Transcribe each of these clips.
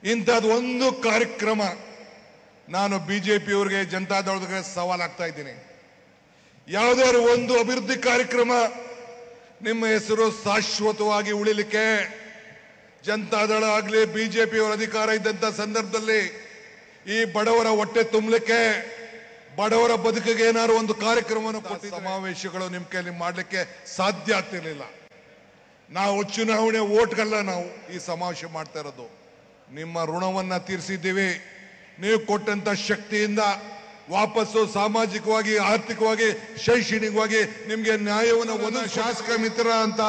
ಇಂಥದ್ದು ಒಂದು ಕಾರ್ಯಕ್ರಮ ನಾನು ಬಿಜೆಪಿಯವರಿಗೆ ಜನತಾದಳಕ್ಕೆ ಸವಾಲಾಗ್ತಾ ಇದ್ದೀನಿ. ಯಾವುದಾದ್ರು ಒಂದು ಅಭಿವೃದ್ಧಿ ಕಾರ್ಯಕ್ರಮ ನಿಮ್ಮ ಹೆಸರು ಶಾಶ್ವತವಾಗಿ ಉಳಿಲಿಕ್ಕೆ ಜನತಾದಳ ಆಗಲಿ ಬಿಜೆಪಿಯವರ ಅಧಿಕಾರ ಇದ್ದಂತ ಸಂದರ್ಭದಲ್ಲಿ ಈ ಬಡವರ ಹೊಟ್ಟೆ ತುಂಬಲಿಕ್ಕೆ ಬಡವರ ಬದುಕಿಗೆ ಏನಾದ್ರು ಒಂದು ಕಾರ್ಯಕ್ರಮವನ್ನು ಕೊಟ್ಟು ಸಮಾವೇಶಗಳು ನಿಮ್ಮ ಕೈಲಿ ಮಾಡಲಿಕ್ಕೆ ಸಾಧ್ಯ ಆಗ್ತಿರ್ಲಿಲ್ಲ. ನಾವು ಚುನಾವಣೆ ಓಟ್ಗಲ್ಲ ನಾವು ಈ ಸಮಾವೇಶ ಮಾಡ್ತಾ ಇರೋದು. ನಿಮ್ಮ ಋಣವನ್ನ ತೀರಿಸಿದ್ದೀವಿ. ನೀವು ಕೊಟ್ಟಂತ ಶಕ್ತಿಯಿಂದ ವಾಪಸ್ಸು ಸಾಮಾಜಿಕವಾಗಿ, ಆರ್ಥಿಕವಾಗಿ, ಶೈಕ್ಷಣಿಕವಾಗಿ ನಿಮ್ಗೆ ನ್ಯಾಯವನ್ನು ಒಂದು ಶಾಸಕ ಮಿತ್ರ ಅಂತ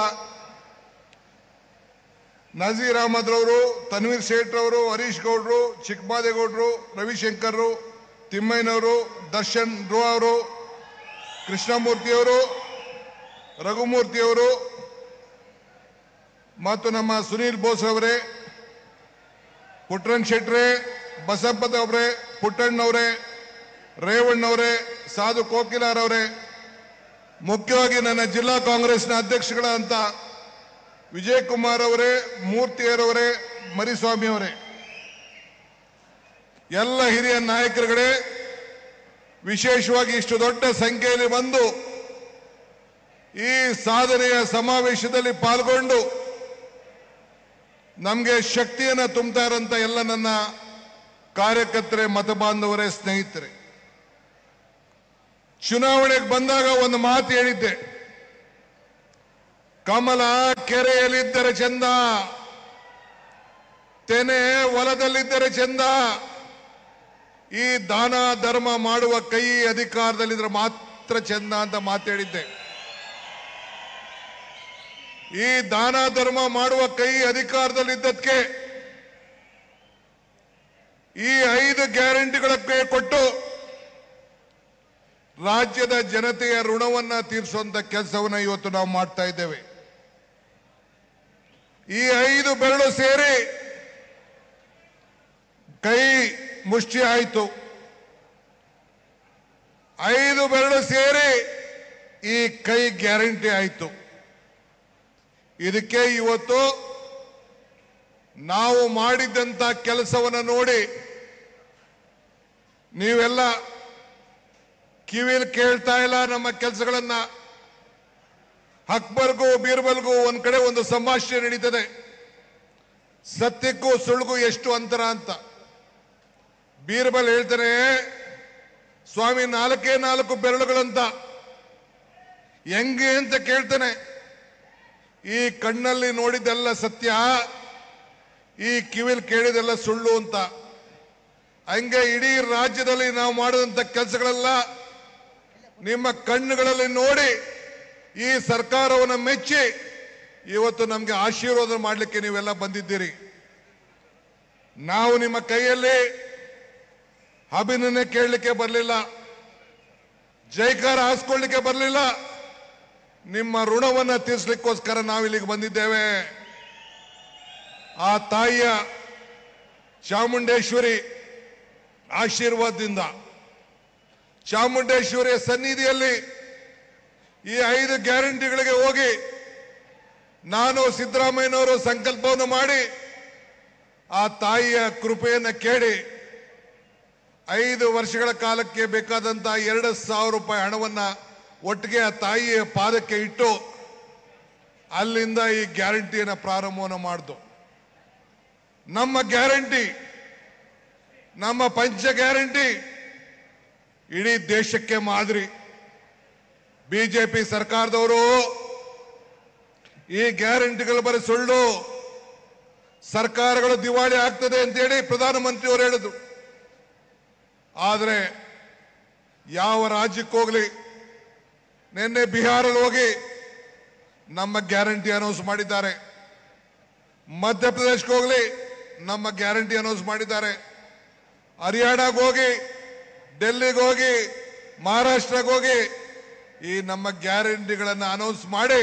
ನಜೀರ್ ಅಹಮದ್ ರವರು, ತನ್ವೀರ್ ಸೇಠ್ ರವರು, ಹರೀಶ್ ಗೌಡ್ರು, ಚಿಕ್ಕಮಾದೇಗೌಡರು, ರವಿಶಂಕರ್, ತಿಮ್ಮಯ್ಯನವರು, ದರ್ಶನ್ ಧ್ರುವ ಅವರು, ಕೃಷ್ಣಮೂರ್ತಿಯವರು, ರಘುಮೂರ್ತಿಯವರು ಮತ್ತು ನಮ್ಮ ಸುನೀಲ್ ಬೋಸ್ ಅವರೇ, ಪುಟ್ಟಣ್ ಶೆಟ್ರೆ, ಬಸಪ್ಪದವರೇ, ಪುಟ್ಟಣ್ಣವರೇ, ರೇವಣ್ಣವರೇ, ಸಾಧು ಕೋಕಿಲಾರವರೇ, ಮುಖ್ಯವಾಗಿ ನನ್ನ ಜಿಲ್ಲಾ ಕಾಂಗ್ರೆಸ್ನ ಅಧ್ಯಕ್ಷಗಳಂತ ವಿಜಯ್ ಕುಮಾರ್ ಅವರೇ, ಮೂರ್ತಿಯರವರೇ, ಮರಿಸ್ವಾಮಿ ಅವರೇ, ಎಲ್ಲ ಹಿರಿಯ ನಾಯಕರುಗಳೇ, ವಿಶೇಷವಾಗಿ ಇಷ್ಟು ದೊಡ್ಡ ಸಂಖ್ಯೆಯಲ್ಲಿ ಬಂದು ಈ ಸಾಧನೆಯ ಸಮಾವೇಶದಲ್ಲಿ ಪಾಲ್ಗೊಂಡು ನಮಗೆ ಶಕ್ತಿಯನ್ನು ತುಂಬುತ್ತಾ ಇರೋಂಥ ಎಲ್ಲ ನನ್ನ ಕಾರ್ಯಕರ್ತರೇ, ಮತಬಾಂಧವರೇ, ಸ್ನೇಹಿತರೆ, ಚುನಾವಣೆಗೆ ಬಂದಾಗ ಒಂದು ಮಾತು ಹೇಳಿದ್ದೆ, ಕಮಲ ಕೆರೆಯಲ್ಲಿದ್ದರೆ ಚಂದ, ತೆನೆ ಹೊಲದಲ್ಲಿದ್ದರೆ ಚಂದ, ಈ ದಾನ ಧರ್ಮ ಮಾಡುವ ಕೈ ಅಧಿಕಾರದಲ್ಲಿದ್ರೆ ಮಾತ್ರ ಚಂದ ಅಂತ ಮಾತು ಹೇಳಿದ್ದೆ. ಈ ದಾನ ಧರ್ಮ ಮಾಡುವ ಕೈ ಅಧಿಕಾರದಲ್ಲಿದ್ದಕ್ಕೆ ಈ 5 ಗ್ಯಾರಂಟಿಗಳಕ್ಕೆ ಕೊಟ್ಟು ರಾಜ್ಯದ ಜನತೆಯ ಋಣವನ್ನ ತೀರಿಸುವಂತ ಕೆಲಸವನ್ನ ಇವತ್ತು ನಾವು ಮಾಡ್ತಾ ಇದ್ದೇವೆ. ಈ 5 ಬೆರಳು ಸೇರಿ ಕೈ ಮುಷ್ಟಿ ಆಯಿತು. 5 ಬೆರಳು ಸೇರಿ ಈ ಕೈ ಗ್ಯಾರಂಟಿ ಆಯಿತು. ಇದಕ್ಕೆ ಇವತ್ತು ನಾವು ಮಾಡಿದಂತ ಕೆಲಸವನ್ನು ನೋಡಿ ನೀವೆಲ್ಲ ಕಿವಿಲ್ ಕೇಳ್ತಾ ಇಲ್ಲ ನಮ್ಮ ಕೆಲಸಗಳನ್ನ. ಅಕ್ಬರ್ಗೂ ಬೀರ್ಬಲ್ಗೂ ಒಂದ್ ಕಡೆ ಒಂದು ಸಂಭಾಷಣೆ ನಡೀತದೆ, ಸತ್ಯಕ್ಕೂ ಸುಳ್ಳಿಗೂ ಎಷ್ಟು ಅಂತರ ಅಂತ. ಬೀರ್ಬಲ್ ಹೇಳ್ತಾನೆ, ಸ್ವಾಮಿ 4 ಬೆರಳುಗಳಂತ. ಹೆಂಗೆ ಅಂತ ಕೇಳ್ತಾನೆ. ಈ ಕಣ್ಣಲ್ಲಿ ನೋಡಿದೆಲ್ಲ ಸತ್ಯ, ಈ ಕಿವಿಲ್ ಕೇಳಿದೆಲ್ಲ ಸುಳ್ಳು ಅಂತ. ಹಂಗೆ ಇಡೀ ರಾಜ್ಯದಲ್ಲಿ ನಾವು ಮಾಡಿದಂತ ಕೆಲಸಗಳೆಲ್ಲ ನಿಮ್ಮ ಕಣ್ಣುಗಳಲ್ಲಿ ನೋಡಿ ಈ ಸರ್ಕಾರವನ್ನು ಮೆಚ್ಚಿ ಇವತ್ತು ನಮಗೆ ಆಶೀರ್ವಾದ ಮಾಡಲಿಕ್ಕೆ ನೀವೆಲ್ಲ ಬಂದಿದ್ದೀರಿ. ನಾವು ನಿಮ್ಮ ಕೈಯಲ್ಲಿ ಅಭಿನಂದನೆ ಕೇಳಲಿಕ್ಕೆ ಬರಲಿಲ್ಲ, ಜೈಕಾರ ಹಾಸ್ಕೊಳ್ಳಿಕ್ಕೆ ಬರಲಿಲ್ಲ, ನಿಮ್ಮ ಋಣವನ್ನ ತೀರಿಸಲಿಕ್ಕೋಸ್ಕರ ನಾವಿಲ್ಲಿಗೆ ಬಂದಿದ್ದೇವೆ. ಆ ತಾಯಿಯ ಚಾಮುಂಡೇಶ್ವರಿ ಆಶೀರ್ವಾದದಿಂದ, ಚಾಮುಂಡೇಶ್ವರಿಯ ಸನ್ನಿಧಿಯಲ್ಲಿ ಈ 5 ಗ್ಯಾರಂಟಿಗಳಿಗೆ ಹೋಗಿ ನಾನು ಸಿದ್ದರಾಮಯ್ಯನವರು ಸಂಕಲ್ಪವನ್ನು ಮಾಡಿ ಆ ತಾಯಿಯ ಕೃಪೆಯನ್ನು ಕೇಳಿ 5 ವರ್ಷಗಳ ಕಾಲಕ್ಕೆ ಬೇಕಾದಂತ 2,000 ರೂಪಾಯಿ ಹಣವನ್ನ ಒಟ್ಟಿಗೆ ಆ ತಾಯಿಯ ಪಾದಕ್ಕೆ ಇಟ್ಟು ಅಲ್ಲಿಂದ ಈ ಗ್ಯಾರಂಟಿಯನ್ನು ಪ್ರಾರಂಭವನ್ನು ಮಾಡಿತು. ನಮ್ಮ ಗ್ಯಾರಂಟಿ, ನಮ್ಮ ಪಂಚ ಗ್ಯಾರಂಟಿ ಇಡೀ ದೇಶಕ್ಕೆ ಮಾದರಿ. ಬಿಜೆಪಿ ಸರ್ಕಾರದವರು ಈ ಗ್ಯಾರಂಟಿಗಳು ಬರೀ ಸುಳ್ಳು, ಸರ್ಕಾರಗಳು ದಿವಾಳಿ ಆಗ್ತದೆ ಅಂತೇಳಿ ಪ್ರಧಾನಮಂತ್ರಿಯವರು ಹೇಳಿದ್ರು. ಆದರೆ ಯಾವ ರಾಜ್ಯಕ್ಕೆ ಹೋಗ್ಲಿ, ನಿನ್ನೆ ಬಿಹಾರಲ್ಲಿ ಹೋಗಿ ನಮ್ಮ ಗ್ಯಾರಂಟಿ ಅನೌನ್ಸ್ ಮಾಡಿದ್ದಾರೆ, ಮಧ್ಯಪ್ರದೇಶಕ್ಕೆ ಹೋಗ್ಲಿ ನಮ್ಮ ಗ್ಯಾರಂಟಿ ಅನೌನ್ಸ್ ಮಾಡಿದ್ದಾರೆ, ಹರಿಯಾಣಕ್ಕೆ ಹೋಗಿ, ಡೆಲ್ಲಿಗೆ ಹೋಗಿ, ಮಹಾರಾಷ್ಟ್ರಕ್ಕೆ ಹೋಗಿ ಈ ನಮ್ಮ ಗ್ಯಾರಂಟಿಗಳನ್ನು ಅನೌನ್ಸ್ ಮಾಡಿ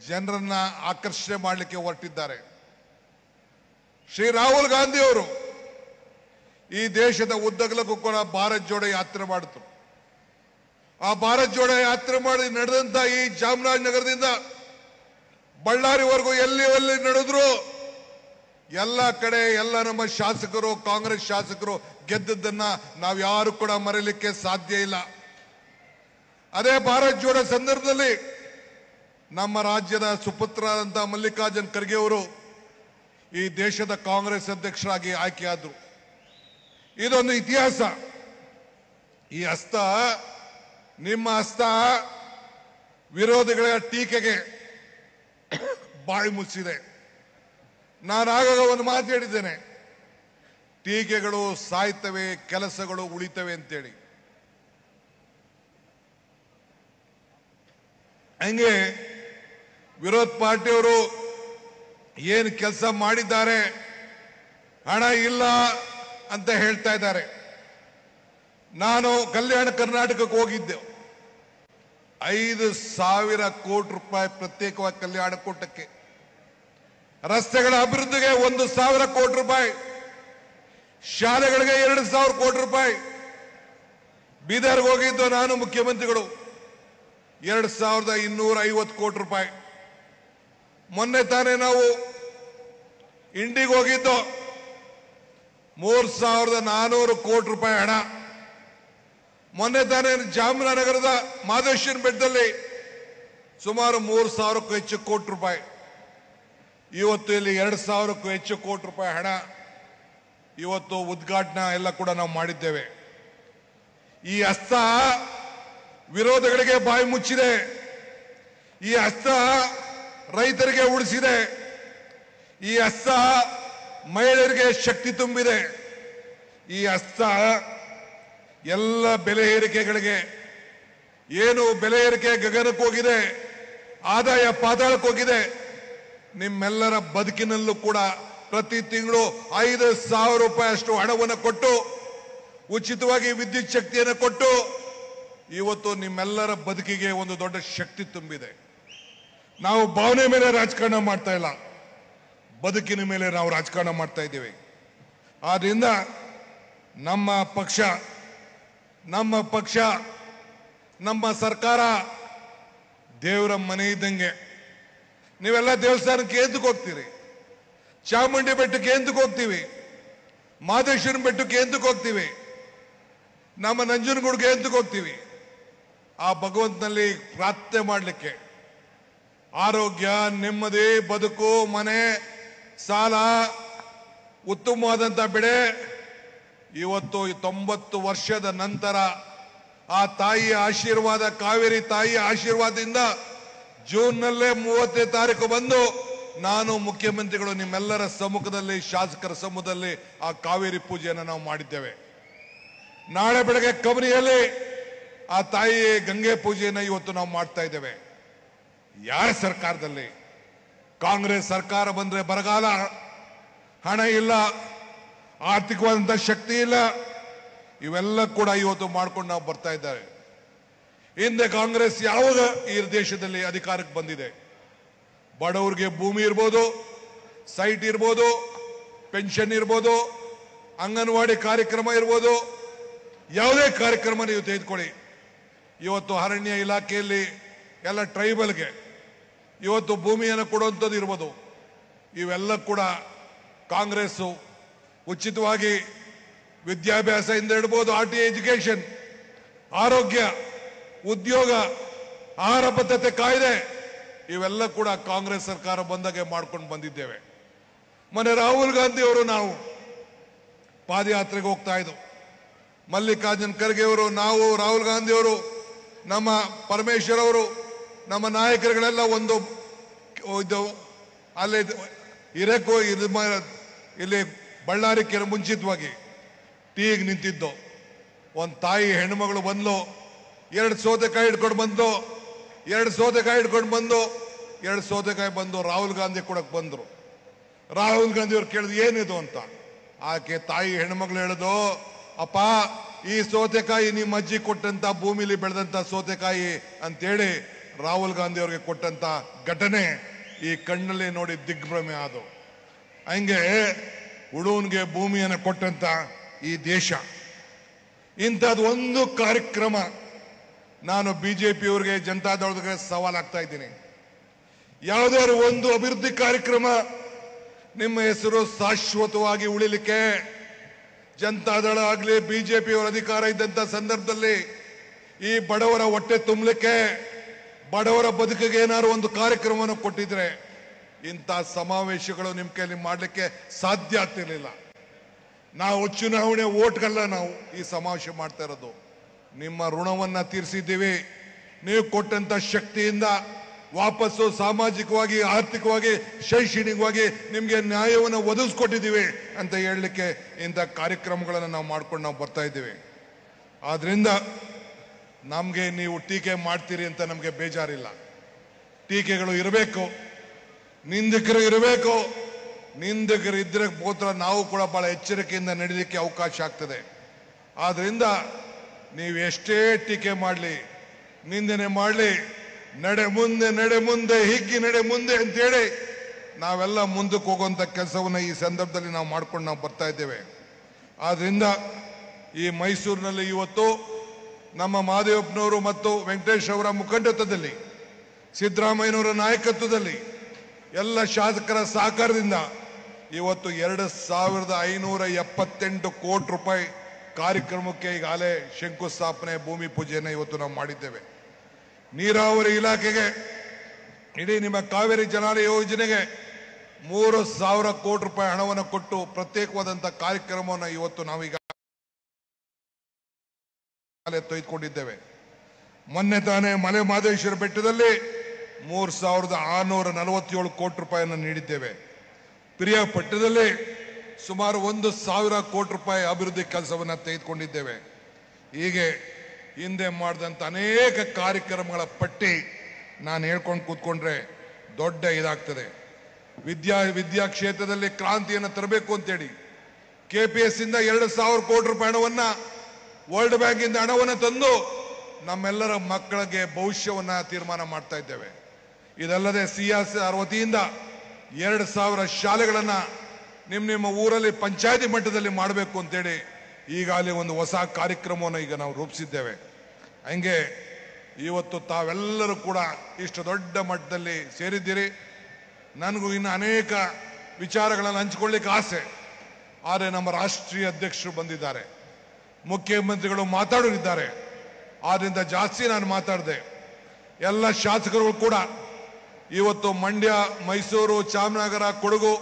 ಜನರನ್ನ ಆಕರ್ಷಣೆ ಮಾಡಲಿಕ್ಕೆ ಹೊರಟಿದ್ದಾರೆ. ಶ್ರೀ ರಾಹುಲ್ ಗಾಂಧಿ ಅವರು ಈ ದೇಶದ ಉದ್ದಗಲಕ್ಕೂ ಕೂಡ ಭಾರತ್ ಜೋಡೋ ಯಾತ್ರೆ ಮಾಡಿದ್ರು. ಆ ಭಾರತ್ ಜೋಡೋ ಯಾತ್ರೆ ಮಾಡಿ ನಡೆದಂತ ಈ ಚಾಮರಾಜನಗರದಿಂದ ಬಳ್ಳಾರಿವರೆಗೂ ಎಲ್ಲಿ ನಡೆದ್ರು ಎಲ್ಲ ಕಡೆ ಎಲ್ಲ ನಮ್ಮ ಶಾಸಕರು, ಕಾಂಗ್ರೆಸ್ ಶಾಸಕರು ಗೆದ್ದದ್ದನ್ನ ನಾವು ಯಾರು ಕೂಡ ಮರೆಯಲಿಕ್ಕೆ ಸಾಧ್ಯ ಇಲ್ಲ. ಅದೇ ಭಾರತ್ ಜೋಡೋ ಸಂದರ್ಭದಲ್ಲಿ ನಮ್ಮ ರಾಜ್ಯದ ಸುಪುತ್ರರಾದಂಥ ಮಲ್ಲಿಕಾರ್ಜುನ್ ಖರ್ಗೆ ಅವರು ಈ ದೇಶದ ಕಾಂಗ್ರೆಸ್ ಅಧ್ಯಕ್ಷರಾಗಿ ಆಯ್ಕೆಯಾದರು. ಇದೊಂದು ಇತಿಹಾಸ. ಈ ಹಸ್ತ, ನಿಮ್ಮ ಹಸ್ತ ವಿರೋಧಿಗಳ ಟೀಕೆಗೆ ಬಾಯಿ ಮುಚ್ಚಿದೆ. ನಾನು ಆಗಾಗ ಒಂದು ಮಾತು ಹೇಳಿದ್ದೇನೆ, ಟೀಕೆಗಳು ಸಾಯ್ತವೆ, ಕೆಲಸಗಳು ಉಳಿತವೆ ಅಂತೇಳಿ. ಹಂಗೆ ವಿರೋಧ ಪಾರ್ಟಿಯವರು ಏನು ಕೆಲಸ ಮಾಡಿದ್ದಾರೆ, ಹಣ ಇಲ್ಲ ಅಂತ ಹೇಳ್ತಾ ಇದ್ದಾರೆ. ನಾನು ಕಲ್ಯಾಣ ಕರ್ನಾಟಕಕ್ಕೆ ಹೋಗಿದ್ದೆ. 5,000 ಕೋಟಿ ರೂಪಾಯಿ ಪ್ರತ್ಯೇಕವಾಗಿ ಕಲ್ಯಾಣ ಕೂಟಕ್ಕೆ, ರಸ್ತೆಗಳ ಅಭಿವೃದ್ಧಿಗೆ 1,000 ಕೋಟಿ ರೂಪಾಯಿ, ಶಾಲೆಗಳಿಗೆ 2,000 ಕೋಟಿ ರೂಪಾಯಿ. ಬೀದರ್ಗೆ ಹೋಗಿದ್ದು ನಾನು, ಮುಖ್ಯಮಂತ್ರಿಗಳು 2,250 ಕೋಟಿ ರೂಪಾಯಿ. ಮೊನ್ನೆ ತಾನೇ ನಾವು ಇಂಡಿಗೆ ಹೋಗಿದ್ದು, 3,400 ಕೋಟಿ ರೂಪಾಯಿ ಹಣ. ಮೊನ್ನೆ ತಾನೇ ಜಾಮನಗರದ ಮಾದೇಶ್ವರ ಬೆಟ್ಟದಲ್ಲಿ ಸುಮಾರು 3,000ಕ್ಕೂ ಹೆಚ್ಚು ಕೋಟಿ ರೂಪಾಯಿ. ಇವತ್ತು ಇಲ್ಲಿ 2,000ಕ್ಕೂ ಹೆಚ್ಚು ಕೋಟಿ ರೂಪಾಯಿ ಹಣ ಇವತ್ತು ಉದ್ಘಾಟನಾ ಎಲ್ಲ ಕೂಡ ನಾವು ಮಾಡಿದ್ದೇವೆ. ಈ ಹಸ್ತ ವಿರೋಧಗಳಿಗೆ ಬಾಯಿ ಮುಚ್ಚಿದೆ. ಈ ಹಸ್ತ ರೈತರಿಗೆ ಉಳಿಸಿದೆ. ಈ ಹಸ್ತ ಮಹಿಳೆಯರಿಗೆ ಶಕ್ತಿ ತುಂಬಿದೆ. ಈ ಹಸ್ತ ಎಲ್ಲ ಬೆಲೆ ಏರಿಕೆಗಳಿಗೆ, ಏನು ಬೆಲೆ ಏರಿಕೆ ಗಗನಕ್ಕೆ ಹೋಗಿದೆ, ಆದಾಯ ಪಾತಾಳಕ್ಕೆ ಹೋಗಿದೆ, ನಿಮ್ಮೆಲ್ಲರ ಬದುಕಿನಲ್ಲೂ ಕೂಡ ಪ್ರತಿ ತಿಂಗಳು 5,000 ರೂಪಾಯಿ ಅಷ್ಟು ಹಣವನ್ನು ಕೊಟ್ಟು, ಉಚಿತವಾಗಿ ವಿದ್ಯುತ್ ಶಕ್ತಿಯನ್ನು ಕೊಟ್ಟು, ಇವತ್ತು ನಿಮ್ಮೆಲ್ಲರ ಬದುಕಿಗೆ ಒಂದು ದೊಡ್ಡ ಶಕ್ತಿ ತುಂಬಿದೆ. ನಾವು ಭಾವನೆ ಮೇಲೆ ರಾಜಕಾರಣ ಮಾಡ್ತಾ ಇಲ್ಲ, ಬದುಕಿನ ಮೇಲೆ ನಾವು ರಾಜಕಾರಣ ಮಾಡ್ತಾ ಇದ್ದೇವೆ. ಆದ್ರಿಂದ ನಮ್ಮ ಪಕ್ಷ, ನಮ್ಮ ಸರ್ಕಾರ ದೇವರ ಮನೆ ಇದ್ದಂಗೆ. ನೀವೆಲ್ಲ ದೇವಸ್ಥಾನಕ್ಕೆ ಎಂತಕ್ಕೆ ಹೋಗ್ತೀರಿ? ಚಾಮುಂಡಿ ಬೆಟ್ಟಕ್ಕೆ ಎಂತಕ್ಕೆ ಹೋಗ್ತೀವಿ? ಮಾದೇಶ್ವರನ ಬೆಟ್ಟಕ್ಕೆ ಎಂತಕ್ಕೆ ಹೋಗ್ತೀವಿ? ನಮ್ಮ ನಂಜನಗೂಡಿಗೆ ಎಂತಕ್ಕೆ ಹೋಗ್ತೀವಿ? ಆ ಭಗವಂತನಲ್ಲಿ ಪ್ರಾರ್ಥನೆ ಮಾಡಲಿಕ್ಕೆ. ಆರೋಗ್ಯ, ನೆಮ್ಮದಿ, ಬದುಕು, ಮನೆ, ಸಾಲ, ಉತ್ತಮವಾದಂಥ ಬೆಳೆ. ಇವತ್ತು 90 ವರ್ಷದ ನಂತರ ಆ ತಾಯಿಯ ಆಶೀರ್ವಾದ, ಕಾವೇರಿ ತಾಯಿಯ ಆಶೀರ್ವಾದದಿಂದ ಜೂನ್ನಲ್ಲೇ 30ನೇ ತಾರೀಕು ಬಂದು ನಾನು, ಮುಖ್ಯಮಂತ್ರಿಗಳು ನಿಮ್ಮೆಲ್ಲರ ಸಮ್ಮುಖದಲ್ಲಿ, ಶಾಸಕರ ಸಮ್ಮುಖದಲ್ಲಿ ಆ ಕಾವೇರಿ ಪೂಜೆಯನ್ನು ನಾವು ಮಾಡಿದ್ದೇವೆ. ನಾಳೆ ಬೆಳಗ್ಗೆ ಕಬಿನಿಯಲ್ಲಿ ಆ ತಾಯಿ ಗಂಗೆ ಪೂಜೆಯನ್ನು ಇವತ್ತು ನಾವು ಮಾಡ್ತಾ ಇದ್ದೇವೆ. ಯಾರ ಸರ್ಕಾರದಲ್ಲಿ? ಕಾಂಗ್ರೆಸ್ ಸರ್ಕಾರ ಬಂದ್ರೆ ಬರಗಾಲ, ಹಣ ಇಲ್ಲ, ಆರ್ಥಿಕವಾದಂಥ ಶಕ್ತಿ ಇಲ್ಲ, ಇವೆಲ್ಲ ಕೂಡ ಇವತ್ತು ಮಾಡ್ಕೊಂಡು ನಾವು ಬರ್ತಾ ಇದ್ದಾರೆ. ಹಿಂದೆ ಕಾಂಗ್ರೆಸ್ ಯಾವಾಗ ಈ ದೇಶದಲ್ಲಿ ಅಧಿಕಾರಕ್ಕೆ ಬಂದಿದೆ, ಬಡವರಿಗೆ ಭೂಮಿ ಇರ್ಬೋದು, ಸೈಟ್ ಇರ್ಬೋದು, ಪೆನ್ಷನ್ ಇರ್ಬೋದು, ಅಂಗನವಾಡಿ ಕಾರ್ಯಕ್ರಮ ಇರ್ಬೋದು, ಯಾವುದೇ ಕಾರ್ಯಕ್ರಮ ನೀವು ತೆಗೆದುಕೊಳ್ಳಿ. ಇವತ್ತು ಅರಣ್ಯ ಇಲಾಖೆಯಲ್ಲಿ ಎಲ್ಲ ಟ್ರೈಬಲ್ಗೆ ಇವತ್ತು ಭೂಮಿಯನ್ನು ಕೊಡುವಂಥದ್ದು ಇರ್ಬೋದು. ಇವೆಲ್ಲ ಕೂಡ ಕಾಂಗ್ರೆಸ್ಸು ಉಚಿತವಾಗಿ ವಿದ್ಯಾಭ್ಯಾಸದಿಂದ ಇಡ್ಬೋದು, RTI ಎಜುಕೇಶನ್, ಆರೋಗ್ಯ, ಉದ್ಯೋಗ, ಆಹಾರ ಭದ್ರತೆ ಕಾಯ್ದೆ, ಇವೆಲ್ಲ ಕೂಡ ಕಾಂಗ್ರೆಸ್ ಸರ್ಕಾರ ಬಂದಾಗೆ ಮಾಡ್ಕೊಂಡು ಬಂದಿದ್ದೇವೆ. ಮೊನ್ನೆ ರಾಹುಲ್ ಗಾಂಧಿ ಅವರು ನಾವು ಪಾದಯಾತ್ರೆಗೆ ಹೋಗ್ತಾ ಇದ್ದೋ, ಮಲ್ಲಿಕಾರ್ಜುನ್ ಖರ್ಗೆ ಅವರು, ನಾವು, ರಾಹುಲ್ ಗಾಂಧಿ ಅವರು, ನಮ್ಮ ಪರಮೇಶ್ವರ್ ಅವರು, ನಮ್ಮ ನಾಯಕರುಗಳೆಲ್ಲ ಒಂದು ಅಲ್ಲಿ ಇರಕ್ಕೋ ಇಲ್ಲಿ ಬಳ್ಳಾರಿ ಕೆರೆ ಮುಂಚಿತವಾಗಿ ಟೀಗೆ ನಿಂತಿದ್ದು. ಒಂದು ತಾಯಿ ಹೆಣ್ಣುಮಗಳು ಬಂದ್ಲು, 2 ಸೌತೆಕಾಯಿ ಹಿಡ್ಕೊಂಡು ಬಂದು, 2 ಸೌತೆಕಾಯಿ ಬಂದು ರಾಹುಲ್ ಗಾಂಧಿ ಕೊಡಕ್ ಬಂದ್ರು. ರಾಹುಲ್ ಗಾಂಧಿ ಅವ್ರು ಕೇಳಿದ್ರು ಏನಿದು ಅಂತ. ಆಕೆ ತಾಯಿ ಹೆಣ್ಮಗಳು ಹೇಳಿದು, ಅಪ್ಪ ಈ ಸೌತೆಕಾಯಿ ನಿಮ್ಮ ಅಜ್ಜಿ ಕೊಟ್ಟಂತ ಭೂಮಿಲಿ ಬೆಳೆದಂತ ಸೌತೆಕಾಯಿ ಅಂತೇಳಿ ರಾಹುಲ್ ಗಾಂಧಿ ಅವ್ರಿಗೆ ಕೊಟ್ಟಂತ ಘಟನೆ ಈ ಕಣ್ಣಲ್ಲಿ ನೋಡಿ ದಿಗ್ಭ್ರಮೆ ಆದವು. ಹಂಗೆ ಉಳುವನ್ಗೆ ಭೂಮಿಯನ್ನು ಕೊಟ್ಟಂತ ಈ ದೇಶ. ಇಂಥದ್ದು ಒಂದು ಕಾರ್ಯಕ್ರಮ ನಾನು ಬಿಜೆಪಿಯವರಿಗೆ, ಜನತಾದಳಕ್ಕೆ ಸವಾಲಾಗ್ತಾ ಇದ್ದೀನಿ. ಯಾವುದಾದ್ರು ಒಂದು ಅಭಿವೃದ್ಧಿ ಕಾರ್ಯಕ್ರಮ ನಿಮ್ಮ ಹೆಸರು ಶಾಶ್ವತವಾಗಿ ಉಳಿಲಿಕ್ಕೆ ಜನತಾದಳ ಆಗಲಿ ಬಿಜೆಪಿಯವರ ಅಧಿಕಾರ ಇದ್ದಂತ ಸಂದರ್ಭದಲ್ಲಿ ಈ ಬಡವರ ಹೊಟ್ಟೆ ತುಂಬಲಿಕ್ಕೆ ಬಡವರ ಬದುಕಿಗೆ ಏನಾದ್ರು ಒಂದು ಕಾರ್ಯಕ್ರಮವನ್ನು ಕೊಟ್ಟಿದ್ರೆ ಇಂಥ ಸಮಾವೇಶಗಳು ನಿಮ್ಮ ಕೈಲಿ ಮಾಡಲಿಕ್ಕೆ ಸಾಧ್ಯ ಆಗ್ತಿರ್ಲಿಲ್ಲ. ನಾವು ಚುನಾವಣೆ ಓಟ್ಗಲ್ಲ ನಾವು ಈ ಸಮಾವೇಶ ಮಾಡ್ತಾ ಇರೋದು. ನಿಮ್ಮ ಋಣವನ್ನ ತೀರಿಸಿದ್ದೀವಿ. ನೀವು ಕೊಟ್ಟಂತ ಶಕ್ತಿಯಿಂದ ವಾಪಸ್ಸು ಸಾಮಾಜಿಕವಾಗಿ, ಆರ್ಥಿಕವಾಗಿ, ಶೈಕ್ಷಣಿಕವಾಗಿ ನಿಮಗೆ ನ್ಯಾಯವನ್ನು ಒದಗಿಸ್ಕೊಟ್ಟಿದ್ದೀವಿ ಅಂತ ಹೇಳಲಿಕ್ಕೆ ಇಂಥ ಕಾರ್ಯಕ್ರಮಗಳನ್ನು ನಾವು ಮಾಡ್ಕೊಂಡು ನಾವು ಬರ್ತಾ ಇದ್ದೀವಿ. ಆದ್ರಿಂದ ನಮಗೆ ನೀವು ಟೀಕೆ ಮಾಡ್ತೀರಿ ಅಂತ ನಮಗೆ ಬೇಜಾರಿಲ್ಲ. ಟೀಕೆಗಳು ಇರಬೇಕು, ನಿಂದಕರು ಇರಬೇಕು. ನಿಂದಕರು ಇದ್ರೆ ಮಾತ್ರ ನಾವು ಕೂಡ ಬಹಳ ಎಚ್ಚರಿಕೆಯಿಂದ ನಡೀಲಿಕ್ಕೆ ಅವಕಾಶ ಆಗ್ತದೆ. ಆದ್ರಿಂದ ನೀವು ಎಷ್ಟೇ ಟೀಕೆ ಮಾಡಲಿ, ನಿಂದನೆ ಮಾಡಲಿ, ನಡೆ ಮುಂದೆ ಹಿಗ್ಗಿ ನಡೆ ಮುಂದೆ ಅಂತೇಳಿ ನಾವೆಲ್ಲ ಮುಂದಕ್ಕೆ ಹೋಗುವಂತ ಕೆಲಸವನ್ನ ಈ ಸಂದರ್ಭದಲ್ಲಿ ನಾವು ಮಾಡ್ಕೊಂಡು ನಾವು ಬರ್ತಾ ಇದ್ದೇವೆ. ಆದ್ರಿಂದ ಈ ಮೈಸೂರಿನಲ್ಲಿ ಇವತ್ತು ನಮ್ಮ ಮಹದೇವಪ್ಪನವರು ಮತ್ತು ವೆಂಕಟೇಶ್ ಅವರ ಮುಖಂಡತ್ವದಲ್ಲಿ, ಸಿದ್ದರಾಮಯ್ಯನವರ ನಾಯಕತ್ವದಲ್ಲಿ, ಎಲ್ಲ ಶಾಸಕರ ಸಹಕಾರದಿಂದ ಇವತ್ತು 2578 ಕೋಟಿ ರೂಪಾಯಿ ಕಾರ್ಯಕ್ರಮಕ್ಕೆ ಈಗಾಗಲೇ ಶಂಕುಸ್ಥಾಪನೆ, ಭೂಮಿ ಪೂಜೆಯನ್ನು ಇವತ್ತು ನಾವು ಮಾಡಿದ್ದೇವೆ. ನೀರಾವರಿ ಇಲಾಖೆಗೆ, ಇಡೀ ನಿಮ್ಮ ಕಾವೇರಿ ಜಲಾನಯ ಯೋಜನೆಗೆ 3,000 ಕೋಟಿ ರೂಪಾಯಿ ಹಣವನ್ನು ಕೊಟ್ಟು ಪ್ರತ್ಯೇಕವಾದಂತಹ ಕಾರ್ಯಕ್ರಮವನ್ನು ಇವತ್ತು ನಾವೀಗ ತೆಗೆದುಕೊಂಡಿದ್ದೇವೆ. ಮೊನ್ನೆ ತಾನೇ ಮಲೆ ಮಹದೇಶ್ವರ ಬೆಟ್ಟದಲ್ಲಿ 3,647 ಕೋಟಿ ರೂಪಾಯಿಯನ್ನು ನೀಡಿದ್ದೇವೆ. ಪಿರಿಯಾಪಟ್ಟಣದಲ್ಲಿ ಸುಮಾರು 1,000 ಕೋಟಿ ರೂಪಾಯಿ ಅಭಿವೃದ್ಧಿ ಕೆಲಸವನ್ನು ತೆಗೆದುಕೊಂಡಿದ್ದೇವೆ. ಹೀಗೆ ಹಿಂದೆ ಮಾಡಿದಂಥ ಅನೇಕ ಕಾರ್ಯಕ್ರಮಗಳ ಪಟ್ಟಿ ನಾನು ಹೇಳ್ಕೊಂಡು ಕೂತ್ಕೊಂಡ್ರೆ ದೊಡ್ಡ ಇದಾಗ್ತದೆ. ವಿದ್ಯಾ ಕ್ಷೇತ್ರದಲ್ಲಿ ಕ್ರಾಂತಿಯನ್ನು ತರಬೇಕು ಅಂತೇಳಿ KPS ಇಂದ 2,000 ಕೋಟಿ ರೂಪಾಯಿ ಹಣವನ್ನ, ವರ್ಲ್ಡ್ ಬ್ಯಾಂಕ್ ಇಂದ ಹಣವನ್ನು ತಂದು ನಮ್ಮೆಲ್ಲರ ಮಕ್ಕಳಿಗೆ ಭವಿಷ್ಯವನ್ನ ತೀರ್ಮಾನ ಮಾಡ್ತಾ ಇದ್ದೇವೆ. ಇದಲ್ಲದೆ CSR ವತಿಯಿಂದ 2,000 ಶಾಲೆಗಳನ್ನ ನಿಮ್ಮ ಊರಲ್ಲಿ ಪಂಚಾಯತಿ ಮಟ್ಟದಲ್ಲಿ ಮಾಡಬೇಕು ಅಂತೇಳಿ ಈಗಾಗಲೇ ಒಂದು ಹೊಸ ಕಾರ್ಯಕ್ರಮವನ್ನು ಈಗ ನಾವು ರೂಪಿಸಿದ್ದೇವೆ. ಹಂಗೆ ಇವತ್ತು ತಾವೆಲ್ಲರೂ ಕೂಡ ಇಷ್ಟು ದೊಡ್ಡ ಮಟ್ಟದಲ್ಲಿ ಸೇರಿದ್ದೀರಿ. ನನಗೂ ಇನ್ನು ಅನೇಕ ವಿಚಾರಗಳನ್ನು ಹಂಚಿಕೊಳ್ಳಿಕ್ಕೆ ಆಸೆ. ಆದರೆ ನಮ್ಮ ರಾಷ್ಟ್ರೀಯ ಅಧ್ಯಕ್ಷರು ಬಂದಿದ್ದಾರೆ, ಮುಖ್ಯಮಂತ್ರಿಗಳು ಮಾತಾಡೋರಿದ್ದಾರೆ. ಆದ್ರಿಂದ ಜಾಸ್ತಿ ನಾನು ಮಾತಾಡಿದೆ. ಎಲ್ಲ ಶಾಸಕರು ಕೂಡ ಇವತ್ತು ಮಂಡ್ಯ, ಮೈಸೂರು, ಚಾಮರಾಜನಗರ, ಕೊಡಗು,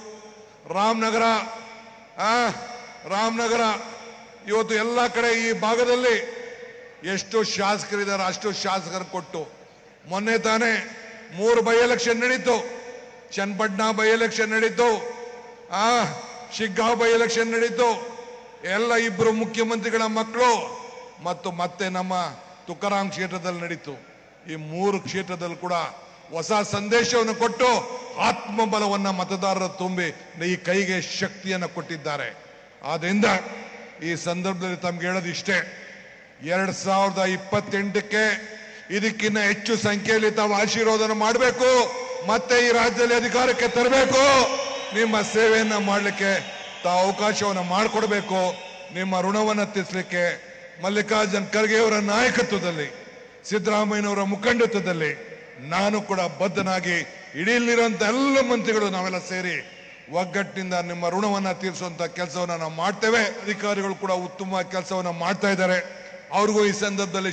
ರಾಮನಗರ ಇವತ್ತು ಎಲ್ಲ ಕಡೆ ಈ ಭಾಗದಲ್ಲಿ ಎಷ್ಟು ಶಾಸಕರಿದ್ದಾರೆ ಅಷ್ಟು ಶಾಸಕರು ಕೊಟ್ಟು, ಮೊನ್ನೆ ತಾನೇ 3 ಬೈ ಎಲೆಕ್ಷನ್ ನಡೀತು. ಚನ್ನಪಟ್ಟಣ ಬೈ ಎಲೆಕ್ಷನ್ ನಡೀತು, ಶಿಗ್ಗಾಂವ್ ಬೈ ಎಲೆಕ್ಷನ್ ನಡೀತು. ಎಲ್ಲ 2 ಮುಖ್ಯಮಂತ್ರಿಗಳ ಮಕ್ಕಳು ಮತ್ತು ಮತ್ತೆ ನಮ್ಮ ತುಕಾರಾಮ್ ಕ್ಷೇತ್ರದಲ್ಲಿ ನಡೀತು. ಈ 3 ಕ್ಷೇತ್ರದಲ್ಲಿ ಕೂಡ ಹೊಸ ಸಂದೇಶವನ್ನು ಕೊಟ್ಟು ಆತ್ಮಬಲವನ್ನ ಮತದಾರರ ತುಂಬಿ ಈ ಕೈಗೆ ಶಕ್ತಿಯನ್ನು ಕೊಟ್ಟಿದ್ದಾರೆ. ಆದ್ರಿಂದ ಈ ಸಂದರ್ಭದಲ್ಲಿ ತಮ್ಗೆ ಹೇಳೋದು ಇಷ್ಟೇ, 2028ಕ್ಕೆ ಇದಕ್ಕಿಂತ ಹೆಚ್ಚು ಸಂಖ್ಯೆಯಲ್ಲಿ ತಾವು ಆಶೀರ್ವಾದನ ಮಾಡಬೇಕು, ಮತ್ತೆ ಈ ರಾಜ್ಯದಲ್ಲಿ ಅಧಿಕಾರಕ್ಕೆ ತರಬೇಕು. ನಿಮ್ಮ ಸೇವೆಯನ್ನ ಮಾಡಲಿಕ್ಕೆ ತಾವು ಅವಕಾಶವನ್ನು ಮಾಡಿಕೊಡ್ಬೇಕು. ನಿಮ್ಮ ಋಣವನ್ನು ತೀರಿಸಲಿಕ್ಕೆ ಮಲ್ಲಿಕಾರ್ಜುನ್ ಖರ್ಗೆ ಅವರ ನಾಯಕತ್ವದಲ್ಲಿ, ಸಿದ್ದರಾಮಯ್ಯನವರ ಮುಖಂಡತ್ವದಲ್ಲಿ ನಾನು ಕೂಡ ಬದ್ಧನಾಗಿ ಇಡೀಲಿರುವಂತ ಎಲ್ಲ ಮಂತ್ರಿಗಳು ನಾವೆಲ್ಲ ಸೇರಿ ಒಗ್ಗಟ್ಟಿನಿಂದ ನಿಮ್ಮ ಋಣವನ್ನ ತೀರಿಸುವಂತ ಕೆಲಸವನ್ನ ನಾವು ಮಾಡ್ತೇವೆ. ಅಧಿಕಾರಿಗಳು ಕೂಡ ಉತ್ತಮ ಕೆಲಸವನ್ನ ಮಾಡ್ತಾ ಇದ್ದಾರೆ. ಅವ್ರಿಗೂ ಈ ಸಂದರ್ಭದಲ್ಲಿ